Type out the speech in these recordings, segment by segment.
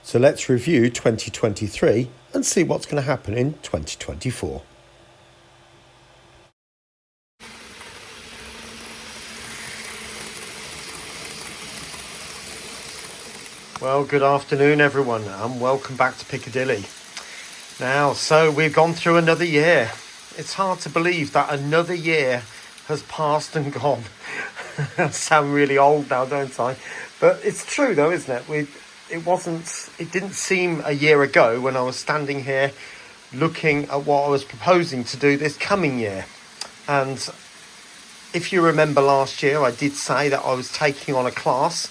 So let's review 2023 and see what's going to happen in 2024. Well, good afternoon everyone and welcome back to Piccadilly. Now, so we've gone through another year. It's hard to believe that another year has passed and gone. I sound really old now, don't I? But it's true though, isn't it? It didn't seem a year ago when I was standing here looking at what I was proposing to do this coming year. And if you remember last year, I did say that I was taking on a class,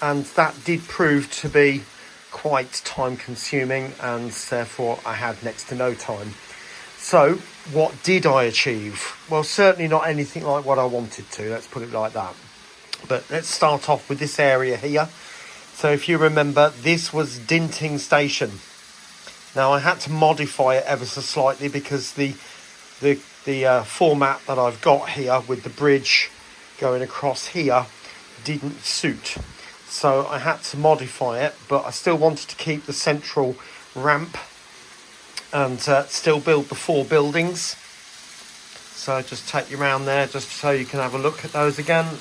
and that did prove to be quite time consuming, and therefore I had next to no time. So what did I achieve? Well, certainly not anything like what I wanted to, let's put it like that. But let's start off with this area here. So if you remember, this was Dinting Station. Now I had to modify it ever so slightly because the format that I've got here with the bridge going across here didn't suit. So I had to modify it, but I still wanted to keep the central ramp and still build the 4 buildings. So just take you around there just so you can have a look at those again,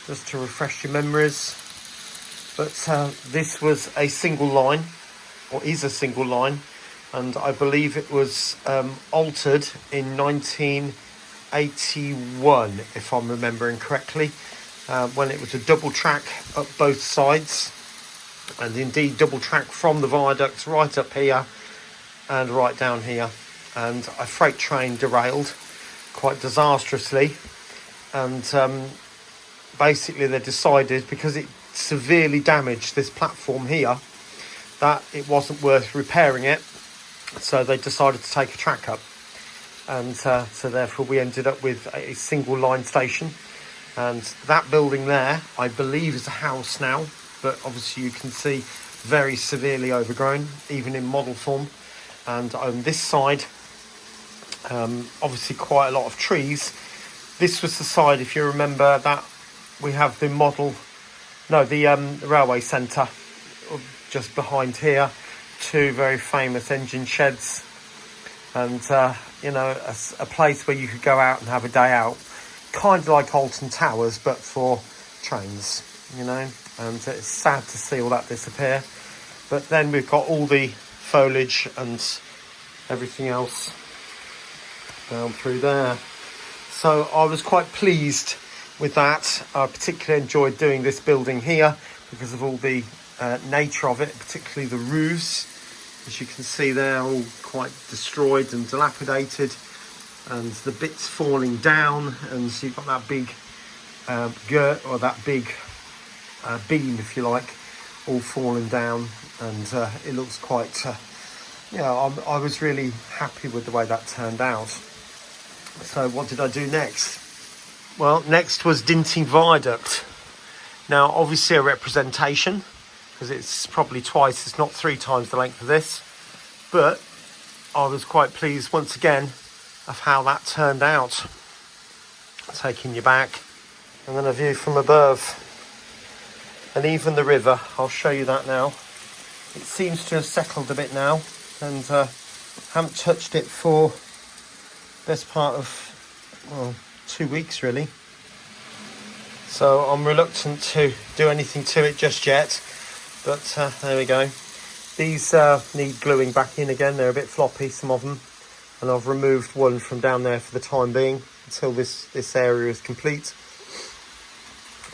just to refresh your memories. But this was a single line, or is a single line, and I believe it was altered in 1981, if I'm remembering correctly, when it was a double track up both sides, and indeed double track from the viaducts right up here and right down here. And a freight train derailed quite disastrously, and basically they decided, because it severely damaged this platform here, that it wasn't worth repairing it, so they decided to take a track up, and so therefore we ended up with a single line station. And that building there, I believe, is a house now, but obviously you can see very severely overgrown, even in model form. And on this side, obviously quite a lot of trees. This was the side, if you remember, that we have the railway centre just behind here. 2 very famous engine sheds, and a place where you could go out and have a day out, kind of like Alton Towers but for trains, and it's sad to see all that disappear. But then we've got all the foliage and everything else down through there. So I was quite pleased with that. I particularly enjoyed doing this building here because of all the nature of it, particularly the roofs. As you can see, they're all quite destroyed and dilapidated, and the bits falling down, and so you've got that big girt, or that big beam, if you like, all falling down, and it looks quite I was really happy with the way that turned out. So what did I do next? Well, next was Dinting Viaduct. Now obviously a representation, because it's probably twice, it's not 3 times the length of this, but I was quite pleased once again of how that turned out. Taking you back, and then a view from above, and even the river. I'll show you that now. It seems to have settled a bit now, and haven't touched it for best part of 2 weeks really. So I'm reluctant to do anything to it just yet, but there we go. These need gluing back in again. They're a bit floppy, some of them, and I've removed one from down there for the time being until this area is complete.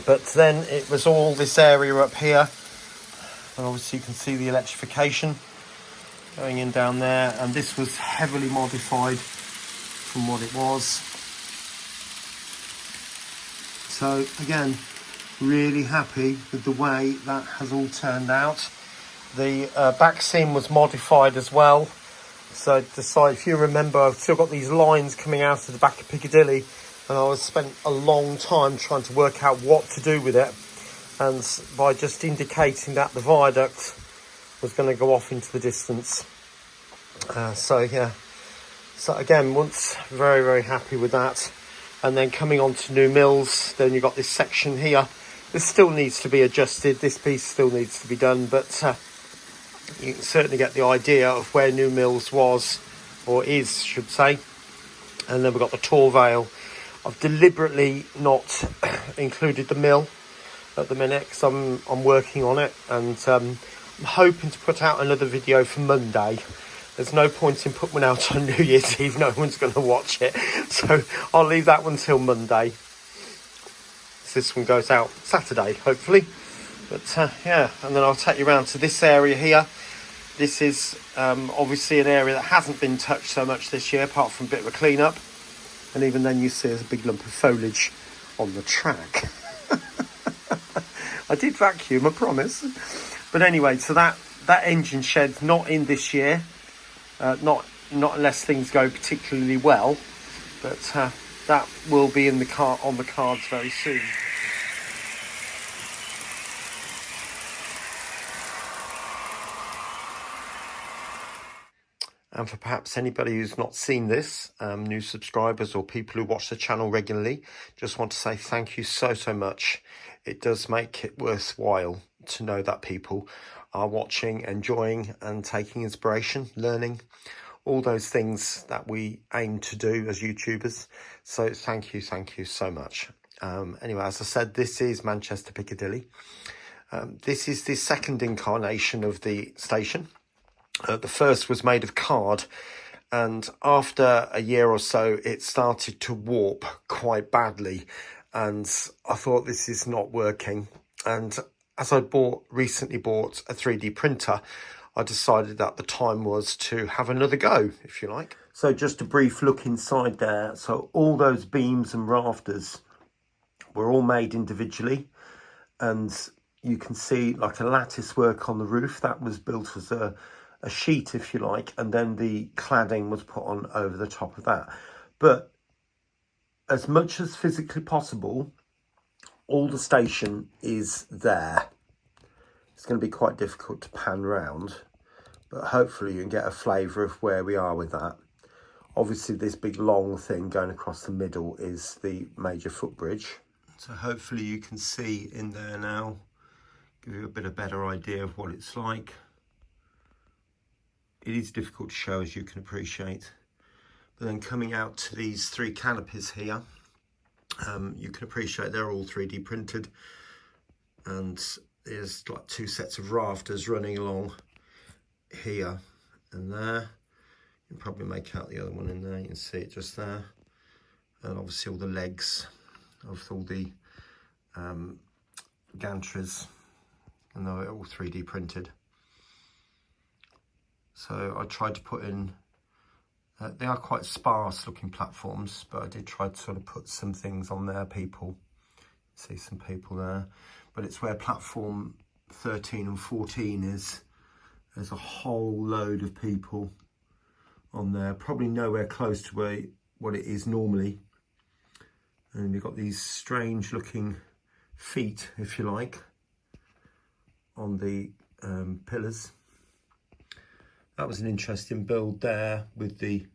But then it was all this area up here, and obviously you can see the electrification going in down there, and this was heavily modified from what it was. So again, really happy with the way that has all turned out. The back seam was modified as well. So I decided, if you remember, I've still got these lines coming out of the back of Piccadilly, and I spent a long time trying to work out what to do with it. And by just indicating that the viaduct was going to go off into the distance. So again, once very, very happy with that. And then coming on to New Mills, then you've got this section here. This still needs to be adjusted. This piece still needs to be done, but you can certainly get the idea of where New Mills was, or is, should say. And then we've got the Tor Vale. I've deliberately not included the mill at the minute because I'm working on it, and I'm hoping to put out another video for Monday. There's no point in putting one out on New Year's Eve, no one's going to watch it, so I'll leave that one till Monday. This one goes out Saturday, hopefully. But yeah, and then I'll take you around to this area here. This is obviously an area that hasn't been touched so much this year, apart from a bit of a clean up. And even then you see there's a big lump of foliage on the track. I did vacuum, I promise. But anyway, so that engine shed's not in this year. Not unless things go particularly well. But that will be on the cards very soon. And for perhaps anybody who's not seen this, new subscribers or people who watch the channel regularly, just want to say thank you so much. It does make it worthwhile to know that people are watching, enjoying and taking inspiration, learning, all those things that we aim to do as YouTubers. So thank you so much. Anyway, as I said, this is Manchester Piccadilly. This is the second incarnation of the station. The first was made of card, and after a year or so it started to warp quite badly, and I thought this is not working. And as I recently bought a 3D printer, I decided that the time was to have another go, if you like. So just a brief look inside there. So all those beams and rafters were all made individually, and you can see like a lattice work on the roof that was built as a sheet, if you like, and then the cladding was put on over the top of that. But as much as physically possible, all the station is there. It's going to be quite difficult to pan round, but hopefully you can get a flavour of where we are with that. Obviously this big long thing going across the middle is the major footbridge. So hopefully you can see in there now, give you a bit of better idea of what it's like. It is difficult to show, as you can appreciate. But then coming out to these three canopies here, you can appreciate they're all 3D printed. And there's like two sets of rafters running along here and there. You can probably make out the other one in there, you can see it just there. And obviously all the legs of all the gantries, and they're all 3D printed. So I tried to put in, they are quite sparse looking platforms, but I did try to sort of put some things on there, people. See some people there. But it's where platform 13 and 14 is. There's a whole load of people on there, probably nowhere close to what it is normally. And you've got these strange looking feet, if you like, on the pillars. That was an interesting build there with the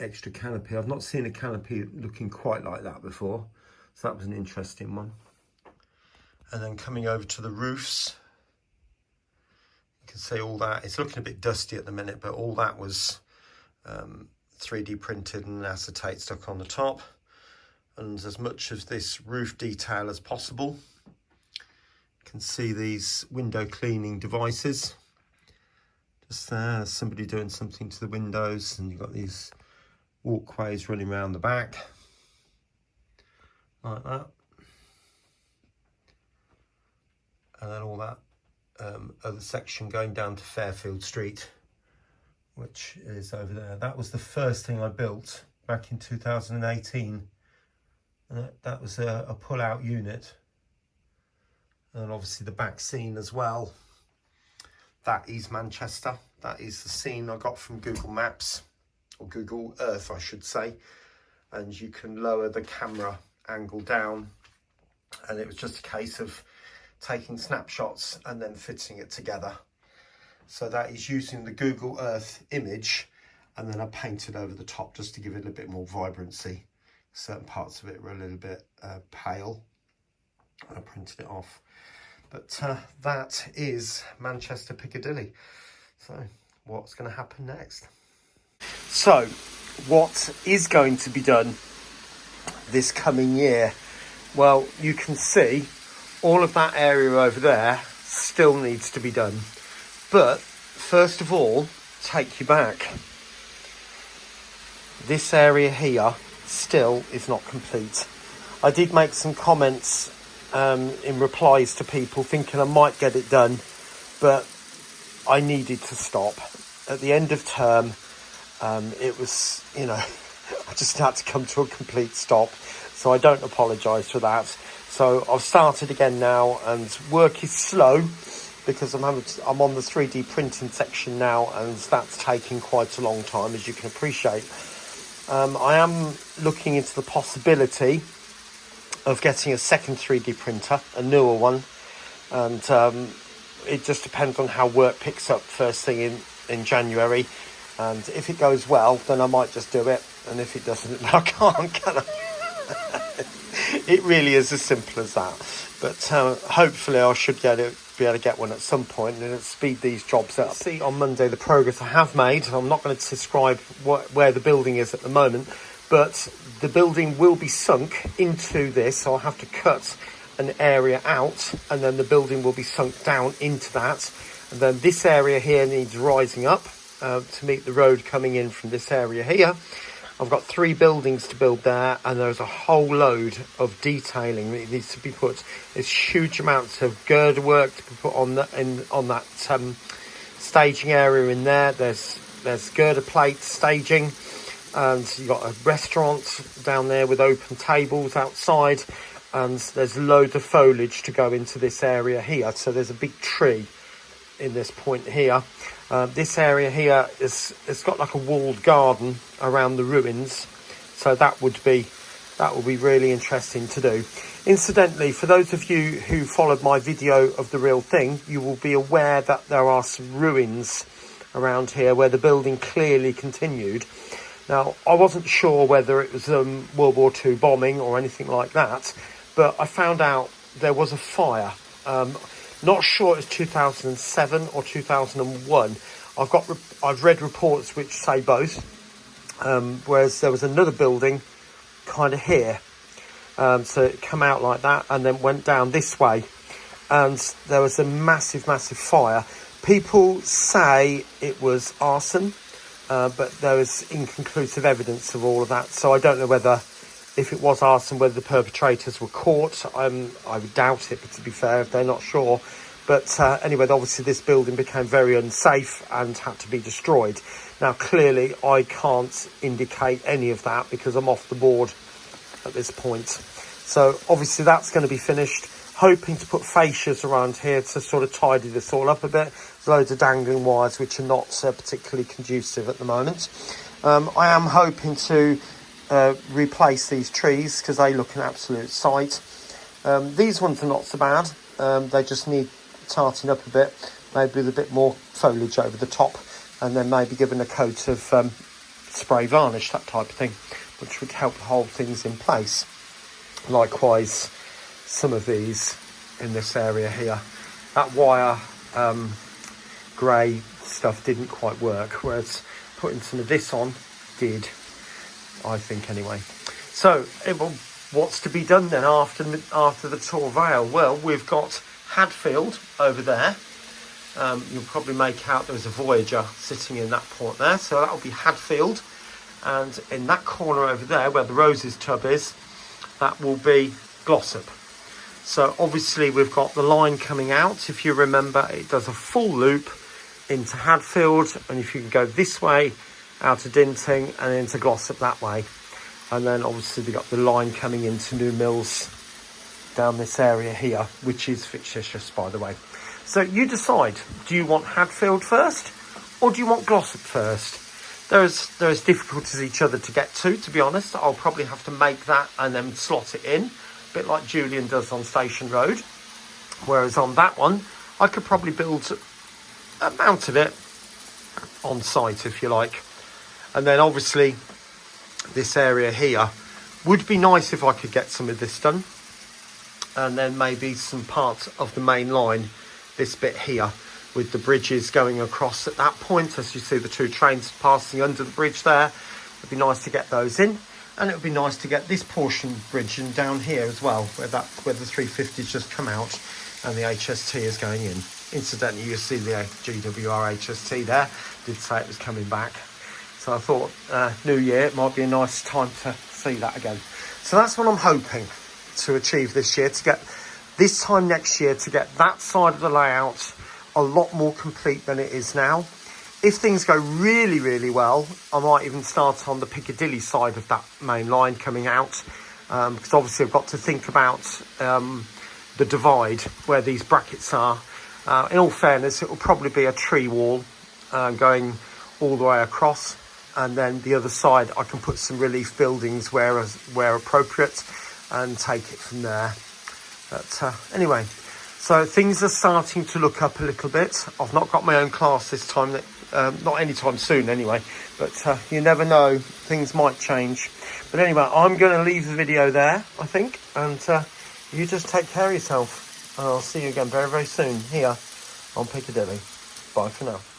extra canopy. I've not seen a canopy looking quite like that before, so that was an interesting one. And then coming over to the roofs, you can see all that. It's looking a bit dusty at the minute, but all that was 3D printed and acetate stuck on the top. And as much of this roof detail as possible. You can see these window cleaning devices. Just there, somebody doing something to the windows, and you've got these walkways running around the back like that, and then all that other section going down to Fairfield Street, which is over there. That was the first thing I built back in 2018, and that was a pull-out unit, and obviously the back scene as well. That is Manchester. That is the scene I got from Google Maps, or Google Earth, I should say. And you can lower the camera angle down. And it was just a case of taking snapshots and then fitting it together. So that is using the Google Earth image, and then I painted over the top just to give it a bit more vibrancy. Certain parts of it were a little bit pale. I printed it off. But that is Manchester Piccadilly. So what's going to happen next? So what is going to be done this coming year? Well, you can see all of that area over there still needs to be done. But first of all, take you back. This area here still is not complete. I did make some comments in replies to people thinking I might get it done, but I needed to stop. At the end of term, it was, you know, I just had to come to a complete stop. So I don't apologise for that. So I've started again now, and work is slow because I'm on the 3D printing section now, and that's taking quite a long time, as you can appreciate. I am looking into the possibility of getting a second 3D printer, a newer one, and it just depends on how work picks up first thing in January. And if it goes well, then I might just do it, and if it doesn't, then I can't, can I? It really is as simple as that. But hopefully I should be able to get one at some point, and it'll speed these jobs up. See on Monday the progress I have made. I'm not going to describe where the building is at the moment, but the building will be sunk into this, so I'll have to cut an area out, and then the building will be sunk down into that. And then this area here needs rising up to meet the road coming in from this area here. I've got 3 buildings to build there, and there's a whole load of detailing that needs to be put. There's huge amounts of girder work to be put on that staging area in there. There's girder plates, staging, and you've got a restaurant down there with open tables outside, and there's loads of foliage to go into this area here. So there's a big tree in this point here. This area here it's got like a walled garden around the ruins, so that would be really interesting to do. Incidentally, for those of you who followed my video of the real thing, you will be aware that there are some ruins around here where the building clearly continued. Now, I wasn't sure whether it was World War II bombing or anything like that, but I found out there was a fire. Not sure it's 2007 or 2001. I've read reports which say both. Whereas there was another building kind of here. So it came out like that and then went down this way. And there was a massive, massive fire. People say it was arson, but there was inconclusive evidence of all of that. So I don't know whether, if it was arson, whether the perpetrators were caught. I would doubt it, but to be fair, if they're not sure. But anyway, obviously this building became very unsafe and had to be destroyed. Now, clearly, I can't indicate any of that because I'm off the board at this point. So obviously that's going to be finished. Hoping to put fascias around here to sort of tidy this all up a bit. There's loads of dangling wires which are not particularly conducive at the moment. I am hoping to replace these trees because they look an absolute sight. These ones are not so bad. They just need tarting up a bit, maybe with a bit more foliage over the top, and then maybe given a coat of spray varnish, that type of thing, which would help hold things in place. Likewise, some of these in this area here, that wire grey stuff didn't quite work, whereas putting some of this on did, I think anyway. So what's to be done then after the Tor Vale? Well, we've got Hadfield over there. You'll probably make out there's a Voyager sitting in that port there, so that'll be Hadfield. And in that corner over there where the Roses tub is, that will be Glossop. So obviously we've got the line coming out. If you remember, it does a full loop into Hadfield, and if you can go this way out of Dinting and into Glossop that way. And then obviously we've got the line coming into New Mills down this area here, which is fictitious, by the way. So you decide, do you want Hadfield first or do you want Glossop first? There's difficulties each other to get to be honest. I'll probably have to make that and then slot it in, a bit like Julian does on Station Road. Whereas on that one, I could probably build a mount of it on site, if you like. And then obviously this area here would be nice if I could get some of this done. and then maybe some parts of the main line, this bit here, with the bridges going across at that point. As you see the two trains passing under the bridge there, it'd be nice to get those in. And it would be nice to get this portion bridge in down here as well, where the 350's just come out and the HST is going in. Incidentally, you see the GWR HST there. Did say it was coming back. So I thought New Year, it might be a nice time to see that again. So that's what I'm hoping to achieve this year, to get this time next year, to get that side of the layout a lot more complete than it is now. If things go really, really well, I might even start on the Piccadilly side of that main line coming out, because obviously I've got to think about the divide where these brackets are. In all fairness, it will probably be a tree wall going all the way across, and then the other side I can put some relief buildings where appropriate and take it from there. But anyway, so things are starting to look up a little bit. I've not got my own class this time, not anytime soon anyway, but you never know, things might change. But anyway, I'm going to leave the video there, I think, and you just take care of yourself. And I'll see you again very, very soon here on Piccadilly. Bye for now.